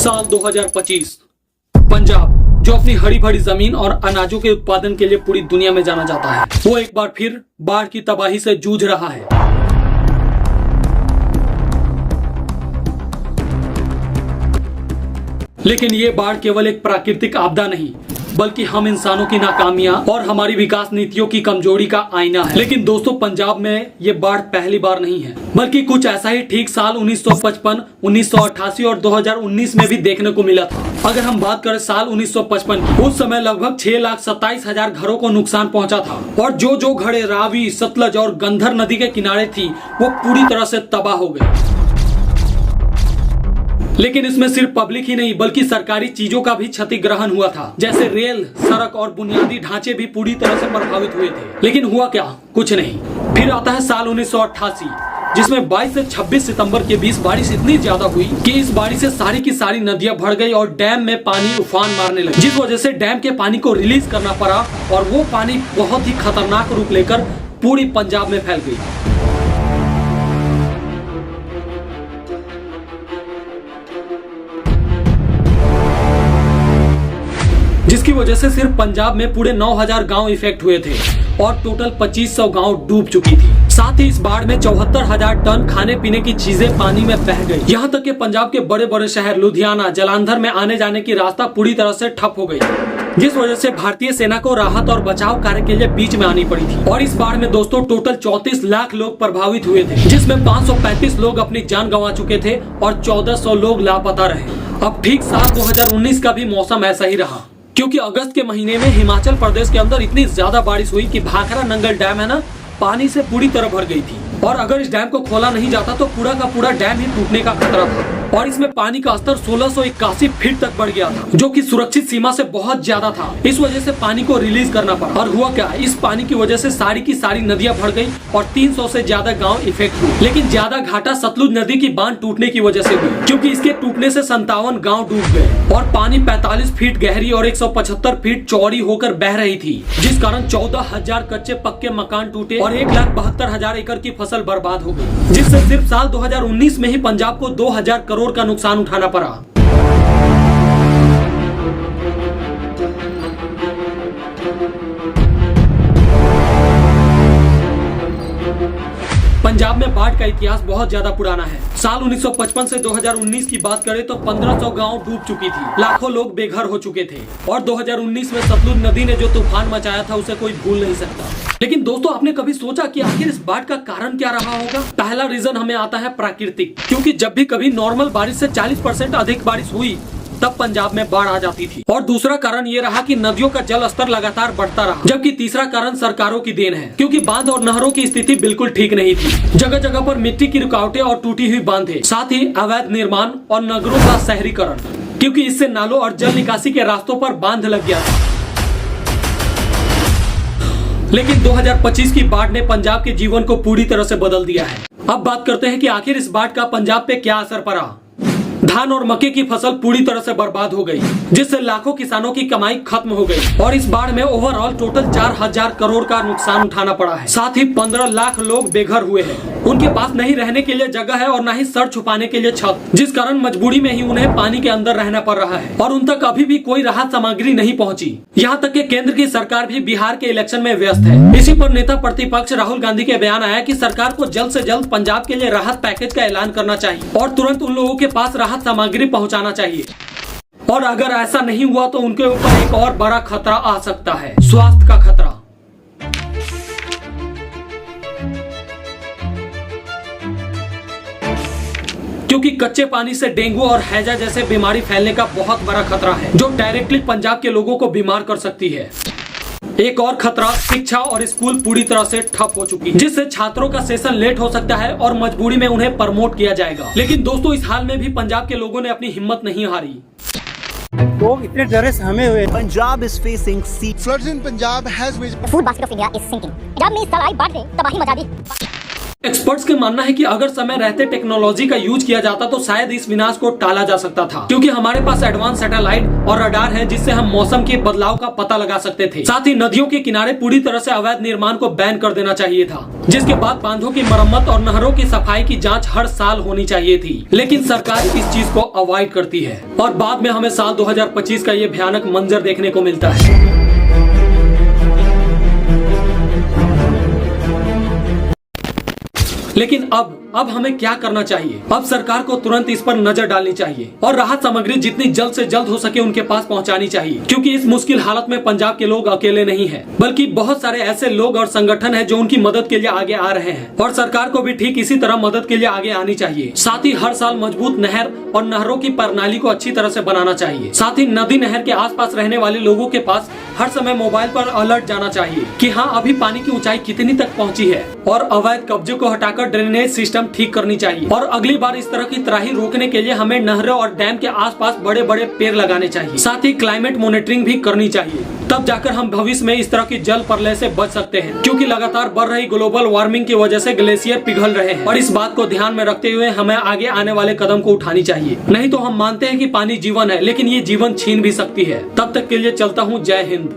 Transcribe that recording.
साल 2025 पंजाब जो अपनी हरी भरी जमीन और अनाजों के उत्पादन के लिए पूरी दुनिया में जाना जाता है, वो एक बार फिर बाढ़ की तबाही से जूझ रहा है। लेकिन ये बाढ़ केवल एक प्राकृतिक आपदा नहीं, बल्कि हम इंसानों की नाकामियां और हमारी विकास नीतियों की कमजोरी का आईना है। लेकिन दोस्तों, पंजाब में ये बाढ़ पहली बार नहीं है, बल्कि कुछ ऐसा ही ठीक साल 1955, 1988 और 2019 में भी देखने को मिला था। अगर हम बात करें साल 1955 की, उस समय लगभग 6,27,000 घरों को नुकसान पहुंचा था और जो घरे रावी, सतलज और गंधर नदी के किनारे थी, वो पूरी तरह से तबाह हो गई। लेकिन इसमें सिर्फ पब्लिक ही नहीं, बल्कि सरकारी चीजों का भी क्षतिग्रहण हुआ था, जैसे रेल, सड़क और बुनियादी ढांचे भी पूरी तरह से प्रभावित हुए थे। लेकिन हुआ क्या? कुछ नहीं। फिर आता है साल 1988, जिसमें 22 से 26 सितंबर के बीच बारिश इतनी ज्यादा हुई कि इस बारिश से सारी की सारी नदियां भर गई और डैम में पानी उफान मारने लगा, जिस वजह से डैम के पानी को रिलीज करना पड़ा और वो पानी बहुत ही खतरनाक रूप लेकर पूरी पंजाब में फैल गई। जिसकी वजह से सिर्फ पंजाब में पूरे 9,000 गांव इफेक्ट हुए थे और टोटल 2,500 गांव डूब चुकी थी। साथ ही इस बाढ़ में 74,000 टन खाने पीने की चीजें पानी में बह गई। यहाँ तक कि पंजाब के बड़े बड़े शहर लुधियाना, जालंधर में आने जाने की रास्ता पूरी तरह से ठप हो गई, जिस वजह से भारतीय सेना को राहत और बचाव कार्य के लिए बीच में आनी पड़ी थी। और इस बाढ़ में दोस्तों टोटल 34 लाख लोग प्रभावित हुए थे, जिसमें 535 लोग अपनी जान गंवा चुके थे और 1,400 लोग लापता रहे। अब ठीक साल 2019 का भी मौसम ऐसा ही रहा, क्योंकि अगस्त के महीने में हिमाचल प्रदेश के अंदर इतनी ज्यादा बारिश हुई कि भाखड़ा नंगल डैम है ना, पानी से पूरी तरह भर गई थी और अगर इस डैम को खोला नहीं जाता तो पूरा का पूरा डैम ही टूटने का खतरा था। और इसमें पानी का स्तर 1681 फीट तक बढ़ गया था, जो कि सुरक्षित सीमा से बहुत ज्यादा था। इस वजह से पानी को रिलीज करना पड़ा और हुआ क्या, इस पानी की वजह से सारी की सारी नदियां भर गई और 300 से ज्यादा गांव इफेक्ट हुए। लेकिन ज्यादा घाटा सतलुज नदी की बांध टूटने की वजह से हुई, क्योंकि इसके टूटने से 57 गाँव डूब गए और पानी 45 फीट गहरी और 175 फीट चौड़ी होकर बह रही थी, जिस कारण 14,000 कच्चे पक्के मकान टूटे और 1,72,000 एकड़ की फसल बर्बाद हो गई, जिससे सिर्फ साल 2019 में ही पंजाब को 2,000 करोड़ का नुकसान उठाना पड़ा। पंजाब में बाढ़ का इतिहास बहुत ज्यादा पुराना है। साल 1955 से 2019 की बात करें तो 1,500 गांव डूब चुकी थी, लाखों लोग बेघर हो चुके थे और 2019 में सतलुज नदी ने जो तूफान मचाया था उसे कोई भूल नहीं सकता। लेकिन दोस्तों, आपने कभी सोचा कि आखिर इस बाढ़ का कारण क्या रहा होगा? पहला रीजन हमें आता है प्राकृतिक, क्योंकि जब भी कभी नॉर्मल बारिश से 40% अधिक बारिश हुई तब पंजाब में बाढ़ आ जाती थी। और दूसरा कारण ये रहा कि नदियों का जल स्तर लगातार बढ़ता रहा। जबकि तीसरा कारण सरकारों की देन है, क्योंकि बांध और नहरों की स्थिति बिल्कुल ठीक नहीं थी। जगह जगह पर मिट्टी की रुकावटें और टूटी हुई बांधें, साथ ही अवैध निर्माण और नगरों का शहरीकरण, क्योंकि इससे नालों और जल निकासी के रास्तों पर बांध लग गया था। लेकिन 2025 की बाढ़ ने पंजाब के जीवन को पूरी तरह से बदल दिया है। अब बात करते हैं कि आखिर इस बाढ़ का पंजाब पे क्या असर पड़ा। धान और मक्के की फसल पूरी तरह से बर्बाद हो गई, जिससे लाखों किसानों की कमाई खत्म हो गई और इस बाढ़ में ओवरऑल टोटल 4,000 करोड़ का नुकसान उठाना पड़ा है। साथ ही 15 लाख लोग बेघर हुए हैं। उनके पास नहीं रहने के लिए जगह है और न ही सर छुपाने के लिए छत, जिस कारण मजबूरी में ही उन्हें पानी के अंदर रहना पड़ रहा है और उन तक अभी भी कोई राहत सामग्री नहीं पहुंची। यहाँ तक कि केंद्र की सरकार भी बिहार के इलेक्शन में व्यस्त है। इसी पर नेता प्रतिपक्ष राहुल गांधी के बयान आया कि सरकार को जल्द से जल्द पंजाब के लिए राहत पैकेज का ऐलान करना चाहिए और तुरंत उन लोगों के पास राहत सामग्री पहुंचाना चाहिए। और अगर ऐसा नहीं हुआ तो उनके ऊपर एक और बड़ा खतरा आ सकता है, स्वास्थ्य का खतरा। क्योंकि कच्चे पानी से डेंगू और हैजा जैसे बीमारी फैलने का बहुत बड़ा खतरा है, जो डायरेक्टली पंजाब के लोगों को बीमार कर सकती है। एक और खतरा, शिक्षा और स्कूल पूरी तरह से ठप हो चुकी है, जिससे छात्रों का सेशन लेट हो सकता है और मजबूरी में उन्हें प्रमोट किया जाएगा। लेकिन दोस्तों, इस हाल में भी पंजाब के लोगों ने अपनी हिम्मत नहीं हारी। लोग इतने डरे सहमे हुए। Punjab is facing sea floods in Punjab has The food basket of India is sinking. Punjab में इस साल आई बाढ़ ने तबाही मचा दी। एक्सपर्ट्स का मानना है कि अगर समय रहते टेक्नोलॉजी का यूज किया जाता तो शायद इस विनाश को टाला जा सकता था, क्योंकि हमारे पास एडवांस सैटेलाइट और रडार है जिससे हम मौसम के बदलाव का पता लगा सकते थे। साथ ही नदियों के किनारे पूरी तरह से अवैध निर्माण को बैन कर देना चाहिए था, जिसके बाद बांधों की मरम्मत और नहरों की सफाई की जांच हर साल होनी चाहिए थी। लेकिन सरकार इस चीज को अवॉइड करती है और बाद में हमें साल 2025 का ये भयानक मंजर देखने को मिलता है। लेकिन अब हमें क्या करना चाहिए? अब सरकार को तुरंत इस पर नजर डालनी चाहिए और राहत सामग्री जितनी जल्द से जल्द हो सके उनके पास पहुंचानी चाहिए, क्योंकि इस मुश्किल हालत में पंजाब के लोग अकेले नहीं हैं, बल्कि बहुत सारे ऐसे लोग और संगठन हैं जो उनकी मदद के लिए आगे आ रहे हैं और सरकार को भी ठीक इसी तरह मदद के लिए आगे आनी चाहिए। साथ ही हर साल मजबूत नहर और नहरों की प्रणाली को अच्छी तरह से बनाना चाहिए। साथ ही नदी नहर के आसपास रहने वाले लोगों के पास हर समय मोबाइल पर अलर्ट जाना चाहिए कि हाँ, अभी पानी की ऊंचाई कितनी तक पहुंची है, और अवैध कब्जे को हटाकर ड्रेनेज सिस्टम ठीक करनी चाहिए। और अगली बार इस तरह की तराही रोकने के लिए हमें नहरों और डैम के आसपास बड़े बड़े पेड़ लगाने चाहिए। साथ ही क्लाइमेट मॉनिटरिंग भी करनी चाहिए, तब जाकर हम भविष्य में इस तरह की जल प्रलय से बच सकते हैं, क्योंकि लगातार बढ़ रही ग्लोबल वार्मिंग की वजह से ग्लेशियर पिघल रहे हैं और इस बात को ध्यान में रखते हुए हमें आगे आने वाले कदम को उठानी चाहिए। नहीं तो हम मानते हैं कि पानी जीवन है, लेकिन ये जीवन छीन भी सकती है। तब तक के लिए चलता हूँ। जय हिंद।